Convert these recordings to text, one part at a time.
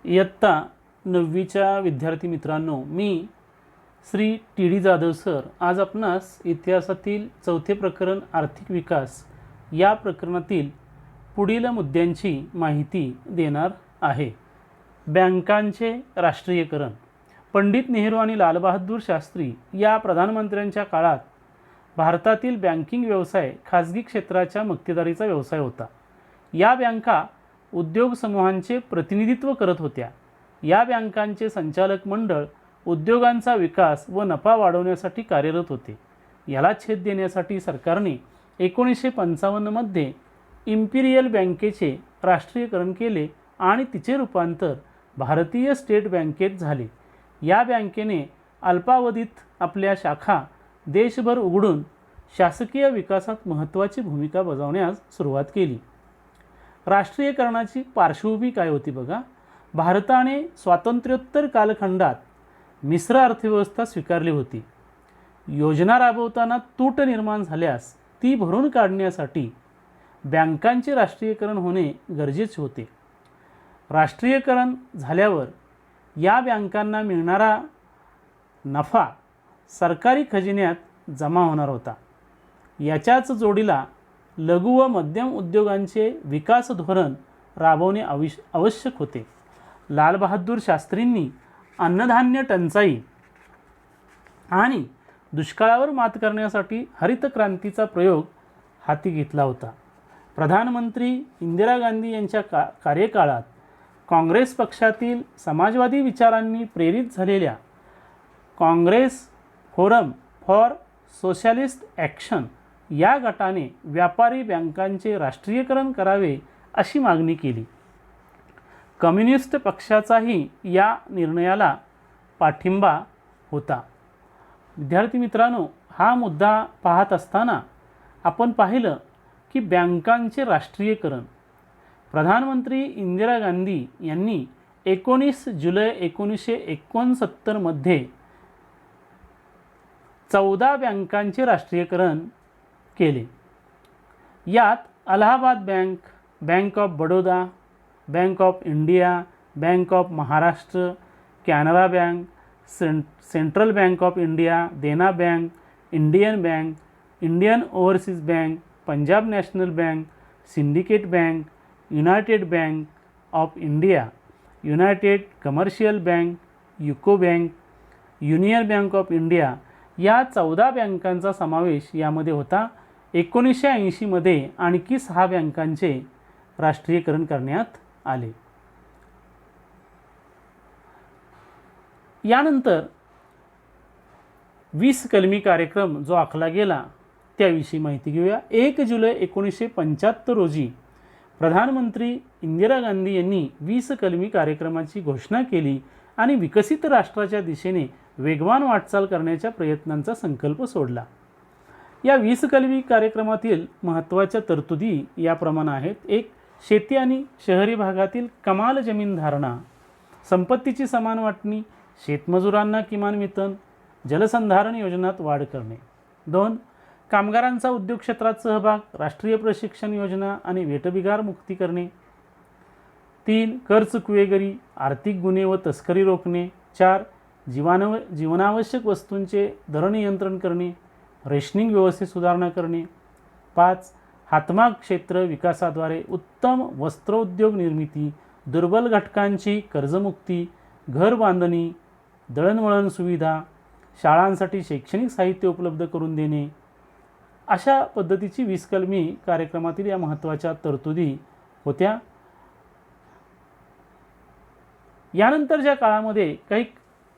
इयत्ता 9वीच्या विद्यार्थी मित्रांनो, मी Shri T D Jadhav sir आज आपणास इतिहासातील चौथे प्रकरण आर्थिक विकास या प्रकरणातील पुढील मुद्द्यांची माहिती देणार आहे. बँकांचे राष्ट्रीयकरण. पंडित नेहरू आणि लालबहादूर शास्त्री या प्रधानमंत्र्यांच्या काळात भारतातील बँकिंग व्यवसाय खाजगी क्षेत्राच्या मक्तेदारीचा व्यवसाय होता. या बँका उद्योग समूहांचे प्रतिनिधित्व करत होत्या. या बँकांचे संचालक मंडळ उद्योगांचा विकास व नफा वाढवण्यासाठी कार्यरत होते. याला छेद देण्यासाठी सरकारने 1955 मध्ये इम्पिरियल बँकेचे राष्ट्रीयकरण केले आणि तिचे रूपांतर भारतीय स्टेट बँकेत झाले. या बँकेने अल्पावधीत आपल्या शाखा देशभर उघडून शासकीय विकासात महत्त्वाची भूमिका बजावण्यास सुरुवात केली. राष्ट्रीयकरणाची पार्श्वभूमी काय होती बघा. भारताने स्वातंत्र्योत्तर कालखंडात मिश्र अर्थव्यवस्था स्वीकारली होती. योजना राबवताना तूट निर्माण झाल्यास ती भरून काढण्यासाठी बँकांचे राष्ट्रीयकरण होणे गरजेचे होते. राष्ट्रीयकरण झाल्यावर या बँकांना मिळणारा नफा सरकारी खजिन्यात जमा होणार होता. याच्याच जोडीला लघु व मध्यम उद्योगांचे विकास धोरण राबवणे आवश्यक होते. लालबहादूर शास्त्रींनी अन्नधान्य टंचाई आणि दुष्काळावर मात करण्यासाठी हरित क्रांतीचा प्रयोग हाती घेतला होता. प्रधानमंत्री इंदिरा गांधी यांच्या कार्यकाळात काँग्रेस पक्षातील समाजवादी विचारांनी प्रेरित झालेल्या Congress forum for socialist action या गटाने व्यापारी बँकांचे राष्ट्रीयकरण करावे अशी मागणी केली. कम्युनिस्ट पक्षाचाही या निर्णयाला पाठिंबा होता. विद्यार्थी मित्रांनो, हा मुद्दा पाहत असताना आपण पाहिलं की बँकांचे राष्ट्रीयकरण प्रधानमंत्री इंदिरा गांधी यांनी 19 जुलै 1969 मध्ये 14 बँकांचे राष्ट्रीयकरण केले. यात Allahabad bank, bank of Baroda, bank of India, bank of Maharashtra, Canara bank, central bank of India, Dena bank, Indian bank, Indian overseas bank, Punjab national bank, syndicate bank, United bank of India, United commercial bank, UCO bank, union bank of India या 14 बँकांचा समावेश यामध्ये होता. 1980 मध्ये आणखी 6 बँकांचे राष्ट्रीयकरण करण्यात आले. यानंतर 20 कलमी कार्यक्रम जो आखला गेला त्याविषयी माहिती घेऊया. 1 जुलै 1975 रोजी प्रधानमंत्री इंदिरा गांधी यांनी 20 कलमी कार्यक्रमाची घोषणा केली आणि विकसित राष्ट्राच्या दिशेने वेगवान वाटचाल करण्याच्या प्रयत्नांचा संकल्प सोडला. या 20 कलमी कार्यक्रमातील महत्त्वाच्या तरतुदी याप्रमाणे आहेत. 1. शेती आणि शहरी भागातील कमाल जमीन धारणा, संपत्तीची समान वाटणी, शेतमजुरांना किमान वेतन, जलसंधारण योजनात वाढ करणे. 2. कामगारांचा उद्योग क्षेत्रात सहभाग, राष्ट्रीय प्रशिक्षण योजना आणि वेठबिगार मुक्ती करणे. 3. कर चुकवेगिरी, आर्थिक गुन्हे व तस्करी रोखणे. 4. जीवनावश्यक वस्तूंचे दरनियंत्रण करणे, रेशनिंग व्यवस्थेत सुधारणा करणे. 5. हातमाग क्षेत्र विकासाद्वारे उत्तम वस्त्रोद्योग निर्मिती, दुर्बल घटकांची कर्जमुक्ती, घर बांधणी, दळणवळण सुविधा, शाळांसाठी शैक्षणिक साहित्य उपलब्ध करून देणे. अशा पद्धतीची 20 कलमी कार्यक्रमातील या महत्त्वाच्या तरतुदी होत्या. यानंतरच्या काळामध्ये काही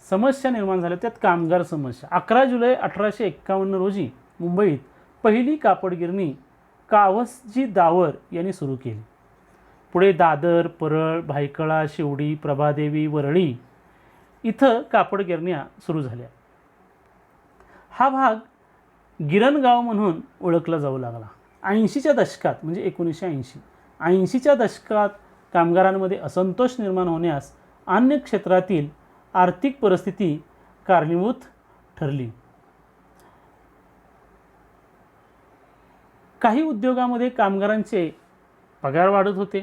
समस्या निर्माण झाल्या, त्यात कामगार समस्या. 11 जुलै 1851 रोजी मुंबईत पहिली कापड गिरणी कावसजी दावर यांनी सुरू केली. पुढे दादर, परळ, भायखळा, शिवडी, प्रभादेवी, वरळी इथं कापड गिरण्या सुरू झाल्या. हा भाग गिरणगाव म्हणून ओळखला जाऊ लागला. 80च्या दशकात म्हणजे 1980च्या दशकात कामगारांमध्ये असंतोष निर्माण होण्यास अन्य क्षेत्रातील आर्थिक परिस्थिती कारणीभूत ठरली. काही उद्योगामध्ये कामगारांचे पगार वाढत होते,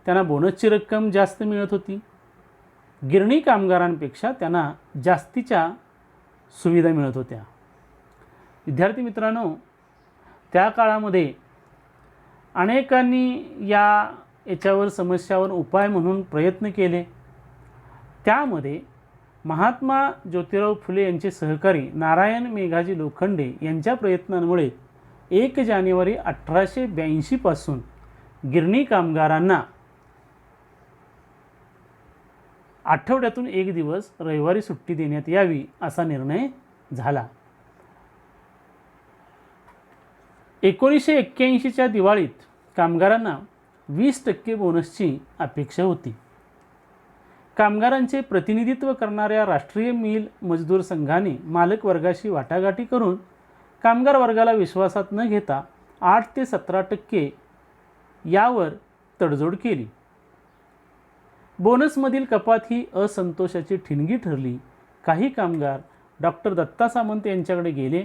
त्यांना बोनसची रक्कम जास्त मिळत होती. गिरणी कामगारांपेक्षा त्यांना जास्तीच्या सुविधा मिळत होत्या. विद्यार्थी मित्रांनो, त्या काळामध्ये अनेकांनी याच्यावर समस्यावर उपाय म्हणून प्रयत्न केले. त्यामध्ये महात्मा ज्योतिराव फुले यांचे सहकारी नारायण मेघाजी लोखंडे यांच्या प्रयत्नांमुळे 1 जानेवारी 1882 पासून गिरणी कामगारांना आठवड्यातून 1 दिवस रविवारी सुट्टी देण्यात यावी असा निर्णय झाला. 1981च्या दिवाळीत कामगारांना 20% बोनसची अपेक्षा होती. कामगारांचे प्रतिनिधित्व करणाऱ्या राष्ट्रीय मिल मजदूर संघाने मालक वर्गाशी वाटाघाटी करून कामगार वर्गाला विश्वासात न घेता 8 ते 17% यावर तडजोड केली. बोनसमधील कपात ही असंतोषाची ठिणगी ठरली. काही कामगार डॉक्टर दत्ता सामंत यांच्याकडे गेले.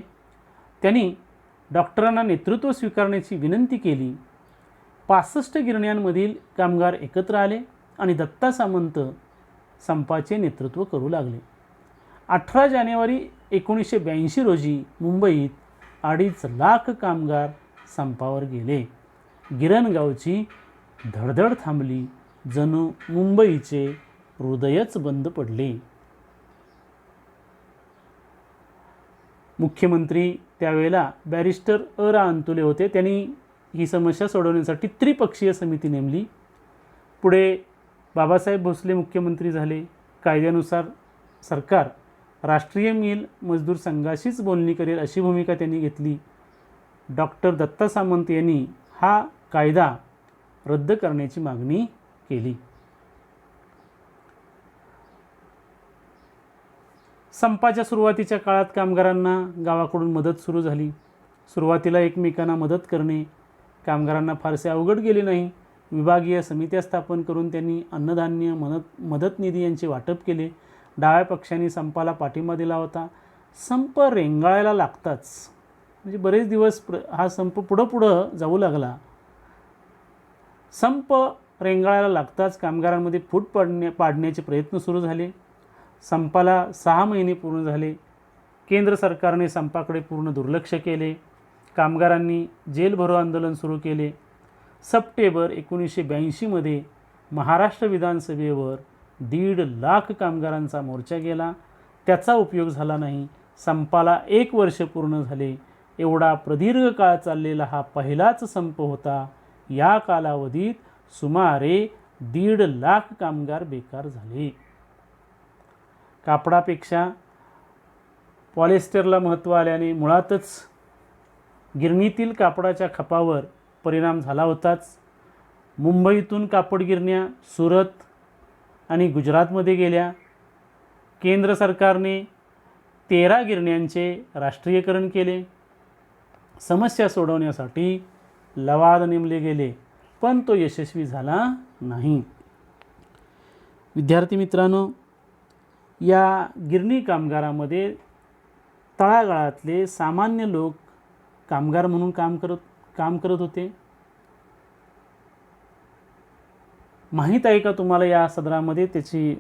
त्यांनी डॉक्टरांना नेतृत्व स्वीकारण्याची विनंती केली. 65 गिरण्यांमधील कामगार एकत्र आले आणि दत्ता सामंत संपाचे नेतृत्व करू लागले. 18 जानेवारी 1982 रोजी मुंबईत 2.5 लाख कामगार संपावर गेले. गिरणगावची धडधड थांबली. जणू मुंबईचे हृदयच बंद पडले. मुख्यमंत्री त्यावेळेला बॅरिस्टर रा अंतुले होते. त्यांनी ही समस्या सोडवण्यासाठी त्रिपक्षीय समिती नेमली. पुढे बाबासाहेब भोसले मुख्यमंत्री झाले. कायद्यानुसार सरकार राष्ट्रीय मिल मजदूर संघाशीच बोलणी करेल अशी भूमिका त्यांनी घेतली. डॉक्टर दत्ता सामंत यांनी हा कायदा रद्द करण्याची मागणी केली. संपाच्या सुरुवातीच्या काळात कामगारांना गावाकडून मदत सुरू झाली. सुरुवातीला एकमेकांना मदत करणे कामगारांना फारसे अवघड गेले नाही. विभागीय समित्या स्थापन करून त्यांनी अन्नधान्य मदत निधी यांचे वाटप केले. डाव्या पक्षांनी संपाला पाठिंबा दिला होता. संप रेंगाळायला लागताच म्हणजे बरेच दिवस हा संप पुढं जाऊ लागला. संप रेंगाळायला लागताच कामगारांमध्ये फूट पाडण्याचे प्रयत्न सुरू झाले. संपाला 6 महिने पूर्ण झाले. केंद्र सरकारने संपाकडे पूर्ण दुर्लक्ष केले. कामगारांनी जेल भरो आंदोलन सुरू केले. सप्टेंबर 1982मध्ये महाराष्ट्र विधानसभेवर 1.5 लाख कामगारांचा मोर्चा गेला. त्याचा उपयोग झाला नाही. संपाला 1 वर्ष पूर्ण झाले. एवढा प्रदीर्घ काळ चाललेला हा पहिलाच संप होता. या कालावधीत सुमारे 1.5 लाख कामगार बेकार झाले. कापडापेक्षा पॉलिएस्टरला महत्त्व आल्याने मुळातच गिरणीतील कापडाच्या खपावर परिणाम झाला होताच. मुंबईतून कापड गिरण्या सुरत आणि गुजरातमध्ये गेल्या. केंद्र सरकारने 13 गिरण्यांचे राष्ट्रीयकरण केले. समस्या सोडवण्यासाठी लवाद नेमले गेले, पण तो यशस्वी झाला नाही. विद्यार्थी मित्रांनो, या गिरणी कामगारामध्ये तळागाळातले सामान्य लोक कामगार म्हणून काम करत होते. माहीत आहे का तुम्हाला या सदरामध्ये त्याची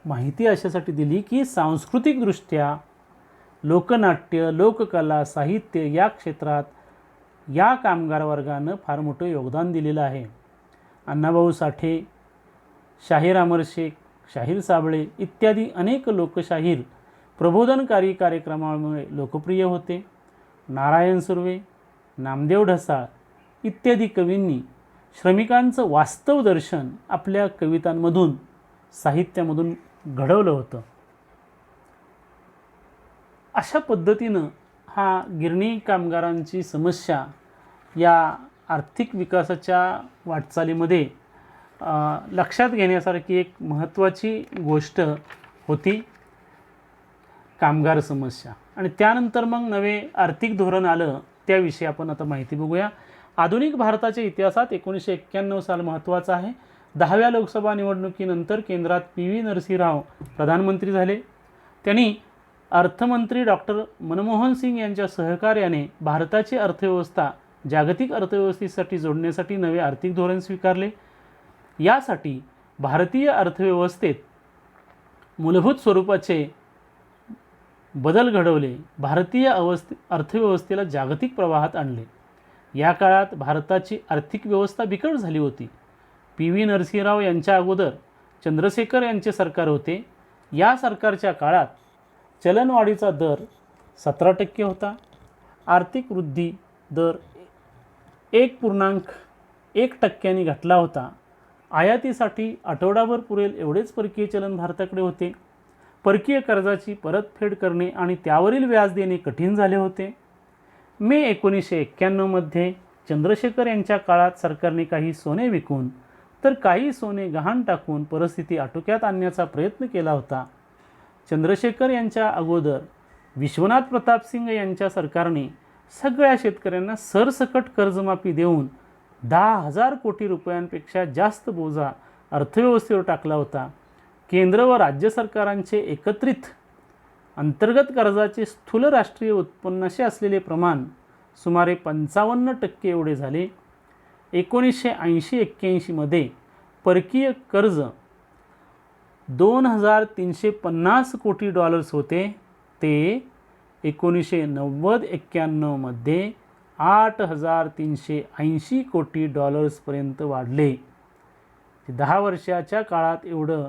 माहिती अशासाठी दिली की सांस्कृतिकदृष्ट्या लोकनाट्य, लोककला, साहित्य या क्षेत्रात या कामगार वर्गानं फार मोठं योगदान दिलेलं आहे. अण्णाभाऊ साठे, शाहीर अमर शेख, शाहीर साबळे इत्यादी अनेक लोकशाहीर प्रबोधनकारी कार्यक्रमामुळे लोकप्रिय होते. नारायण सुर्वे, नामदेव ढसाळ इत्यादी कवींनी श्रमिकांचं वास्तव दर्शन आपल्या कवितांमधून, साहित्यामधून घडवलं होतं. अशा पद्धतीनं हा गिरणी कामगारांची समस्या या आर्थिक विकासाच्या वाटचालीमध्ये लक्षात घेण्यासारखी एक महत्त्वाची गोष्ट होती कामगार समस्या. आणि त्यानंतर मग नवे आर्थिक धोरण आलं, त्याविषयी आपण आता माहिती बघूया. आधुनिक भारताच्या इतिहासात 1991 साल महत्त्वाचा आहे. 10व्या लोकसभा निवडणुकीनंतर केंद्रात PV नरसिंहराव प्रधानमंत्री झाले. त्यांनी अर्थमंत्री डॉक्टर मनमोहन सिंग यांच्या सहकार्याने भारताची अर्थव्यवस्था जागतिक अर्थव्यवस्थेसाठी जोडण्यासाठी नवे आर्थिक धोरण स्वीकारले. यासाठी भारतीय अर्थव्यवस्थेत मूलभूत स्वरूपाचे बदल घडवले, भारतीय अर्थव्यवस्थेला जागतिक प्रवाहात आणले. या काळात भारताची आर्थिक व्यवस्था बिकट झाली होती. पी.व्ही. नरसिंहराव यांच्या अगोदर चंद्रशेखर यांचे सरकार होते. या सरकारच्या काळात चलनवाढीचा दर 17% होता. आर्थिक वृद्धी दर 1.1% घटला होता. आयातीसाठी आठवडाभर पुरेल एवढेच परकीय चलन भारताकडे होते. परकीय कर्जाची परतफेड करणे आणि त्यावरील व्याज देणे कठीण झाले होते. मे 1991 मध्ये चंद्रशेखर यांच्या काळात सरकारने काही सोने विकून तर काही सोने गहाण टाकून परिस्थिती आटोक्यात आणण्याचा प्रयत्न केला होता. चंद्रशेखर यांच्या अगोदर विश्वनाथ प्रताप सिंग यांच्या सरकारने सगळ्या शेतकऱ्यांना सरसकट कर्जमाफी देऊन 10,000 कोटी रुपयांपेक्षा जास्त बोजा अर्थव्यवस्थेवर टाकला होता. केंद्र व राज्य सरकारांचे एकत्रित अंतर्गत कर्जाचे स्थूल राष्ट्रीय उत्पन्नाशी असलेले प्रमाण सुमारे 55% एवढे झाले. 1980-81 मध्ये परकीय कर्ज $2,350 कोटी होते. ते 1990-91 मध्ये $8,380 कोटी पर्यंत वाढले. 10 वर्षाच्या काळात एवढं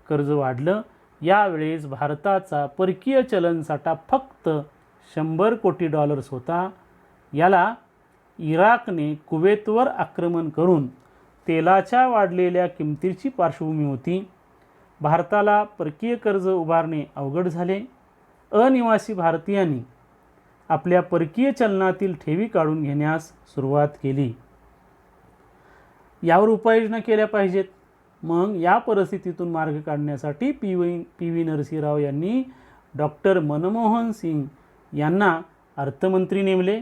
कर्ज वाढलं. यावेळेस भारताचा परकीय चलनसाठा फक्त $100 कोटी होता. याला इराकने कुवेतवर आक्रमण करून तेलाच्या वाढलेल्या किमतीची पार्श्वभूमी होती. भारताला परकीय कर्ज उभारणे अवघड झाले. अनिवासी भारतीयांनी आपल्या परकीय चलनातील ठेवी काढून घेण्यास सुरुवात केली. यावर उपाययोजना केल्या पाहिजेत. मग या परिस्थितीतून मार्ग काढण्यासाठी पी.व्ही. नरसिंहराव यांनी डॉक्टर मनमोहन सिंग यांना अर्थमंत्री नेमले.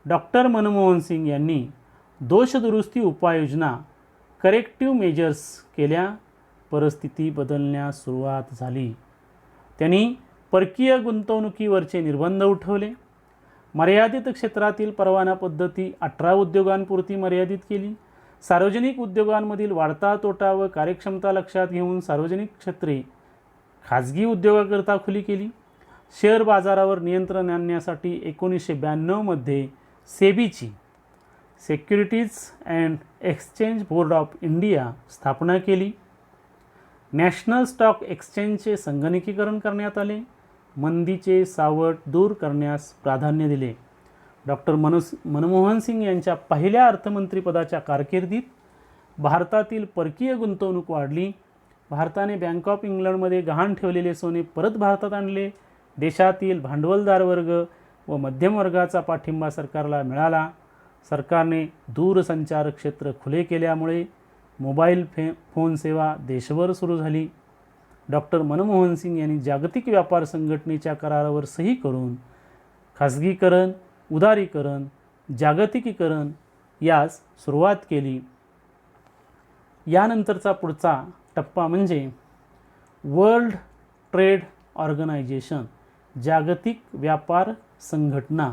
डॉक्टर मनमोहन सिंग यांनी दोषदुरुस्ती उपाययोजना करेक्टिव्ह मेजर्स केल्या. परिस्थिती बदलण्यास सुरुवात झाली. त्यांनी परकीय गुंतवणुकीवरचे निर्बंध उठवले. मर्यादित क्षेत्रातील परवाना पद्धती 18 उद्योगांपुरती मर्यादित केली. सार्वजनिक उद्योगांमधील वाढता तोटा व कार्यक्षमता लक्षात घेऊन सार्वजनिक क्षेत्रे खाजगी उद्योगाकरता खुली केली. शेअर बाजारावर नियंत्रण आणण्यासाठी 1992 मध्ये सेबीची securities and exchange board of India स्थापना केली. नॅशनल स्टॉक एक्सचेंजचे संगणकीकरण करण्यात आले. मंदीचे सावट दूर करण्यास प्राधान्य दिले. डॉक्टर मनमोहन सिंग यांच्या पहिल्या अर्थमंत्रीपदाच्या कारकिर्दीत भारतातील परकीय गुंतवणूक वाढली. भारताने बँक ऑफ इंग्लंडमध्ये गहाण ठेवलेले सोने परत भारतात आणले. देशातील भांडवलदार वर्ग व मध्यम वर्गाचा पाठिंबा सरकारला मिळाला. सरकारने दूरसंचार क्षेत्र खुले केल्यामुळे मोबाईल फोन सेवा देशभर सुरू झाली. डॉक्टर मनमोहन सिंग यांनी जागतिक व्यापार संघटनेच्या करारावर सही करून खाजगीकरण, उदारीकरण, जागतिकीकरण यास सुरुवात केली. यानंतरचा पुढचा टप्पा म्हणजे वर्ल्ड ट्रेड ऑर्गनायझेशन, जागतिक व्यापार संघटना.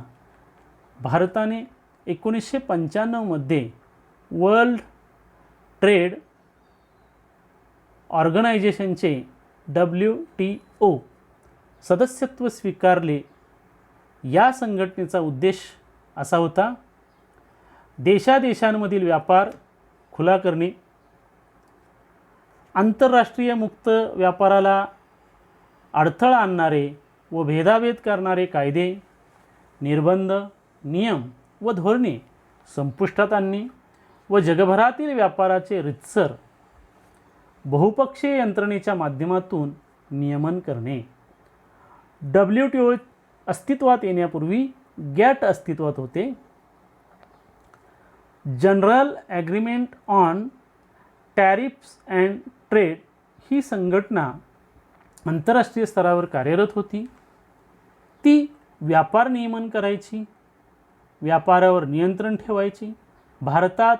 भारताने 1995 मध्ये वर्ल्ड ट्रेड ऑर्गनायझेशनचे WTO सदस्यत्व स्वीकारले. या संघटनेचा उद्देश असा होता, देशादेशांमधील व्यापार खुला करणे, आंतरराष्ट्रीय मुक्त व्यापाराला अडथळा आणणारे व भेदाभेद करणारे कायदे, निर्बंध, नियम व धोरणे संपुष्टात आणणे व जगभरातील व्यापाराचे रीतसर बहुपक्षीय यंत्रणेच्या माध्यमातून नियमन करणे. WTO अस्तित्वात येण्यापूर्वी गॅट अस्तित्वात होते. General agreement on tariffs and trade ही संघटना आंतरराष्ट्रीय स्तरावर कार्यरत होती. ती व्यापार नियमन करायची, व्यापारावर नियंत्रण ठेवायची. भारतात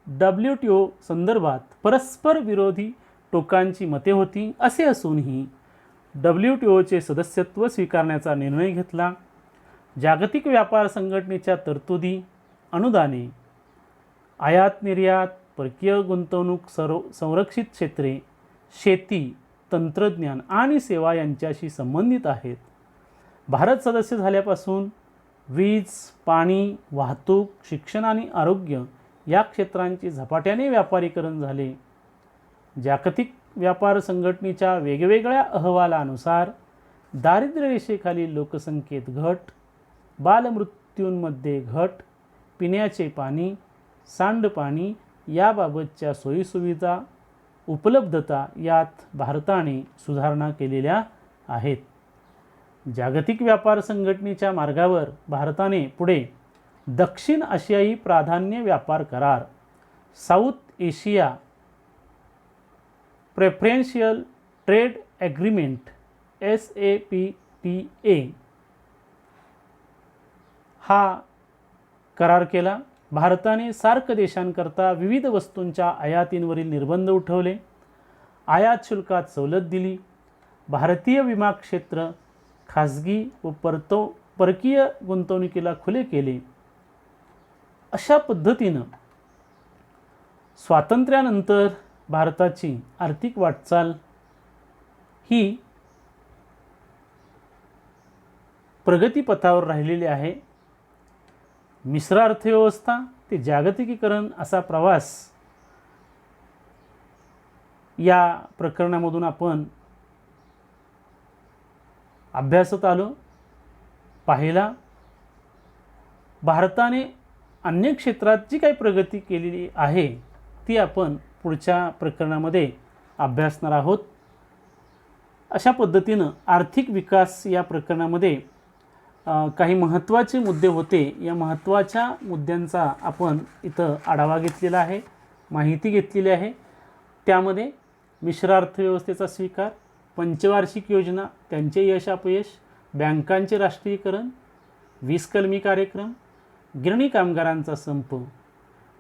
WTO संदर्भात परस्पर विरोधी टोकांची मते होती. असे असूनही WTOचे सदस्यत्व स्वीकारण्याचा निर्णय घेतला. जागतिक व्यापार संघटनेच्या तरतुदी, अनुदाने, आयात निर्यात, परकीय गुंतवणूक, संरक्षित क्षेत्रे, शेती, तंत्रज्ञान आणि सेवा यांच्याशी संबंधित आहेत. भारत सदस्य झाल्यापासून वीज, पाणी, वाहतूक, शिक्षण आणि आरोग्य या क्षेत्रांचे झपाट्याने व्यापारीकरण झाले. जागतिक व्यापार संघटनेच्या वेगवेगळ्या अहवालानुसार दारिद्र्य रेषेखालील लोकसंख्येत घट, बालमृत्यूंमध्ये घट, पिण्याचे पाणी, सांडपाणी याबाबतच्या सोयीसुविधा उपलब्धता यात भारताने सुधारणा केलेल्या आहेत. जागतिक व्यापार संघटनेच्या मार्गावर भारताने पुढे दक्षिण आशियाई प्राधान्य व्यापार करार, South Asia preferential trade agreement SAPTA हा करार केला. भारताने सार्क देशांकरता विविध वस्तूंच्या आयातींवरील निर्बंध उठवले, आयात शुल्कात सवलत दिली, भारतीय विमा क्षेत्र खाजगी व परकीय गुंतवणुकीला खुले केले. अशा पद्धतीनं स्वातंत्र्यानंतर भारताची आर्थिक वाटचाल ही प्रगतीपथावर राहिलेली आहे. मिश्र अर्थव्यवस्था ते जागतिकीकरण असा प्रवास या प्रकरणामधून आपण अभ्यासत आलो, पाहिला. भारताने अन्य क्षेत्रात जी काही प्रगती केलेली आहे ती आपण पुढच्या प्रकरणामध्ये अभ्यासणार आहोत. अशा पद्धतीनं आर्थिक विकास या प्रकरणामध्ये काही महत्त्वाचे मुद्दे होते. या महत्त्वाच्या मुद्द्यांचा आपण इथं आढावा घेतलेला आहे, माहिती घेतलेली आहे. त्यामध्ये मिश्र अर्थव्यवस्थेचा स्वीकार, पंचवार्षिक योजना त्यांचे यश अपयश, बँकांचे राष्ट्रीयकरण, 20 कलमी कार्यक्रम, गिरणी कामगारांचा संप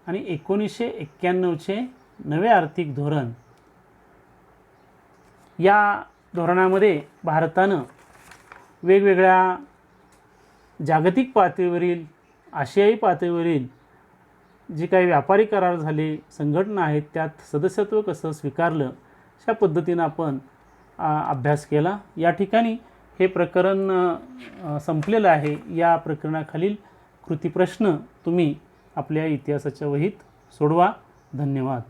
आणि 1991चे नवे आर्थिक धोरण. या धोरणामध्ये भारतानं वेगवेगळ्या जागतिक पातळीवरील, आशियाई पातळीवरील जे काही व्यापारी करार झाले, संघटना आहेत, त्यात सदस्यत्व कसं स्वीकारलं, अशा पद्धतीनं आपण अभ्यास केला. या ठिकाणी हे प्रकरण संपलेलं आहे. या प्रकरणाखालील कृतीप्रश्न तुम्ही आपल्या इतिहासाच्या वहीत सोडवा. धन्यवाद.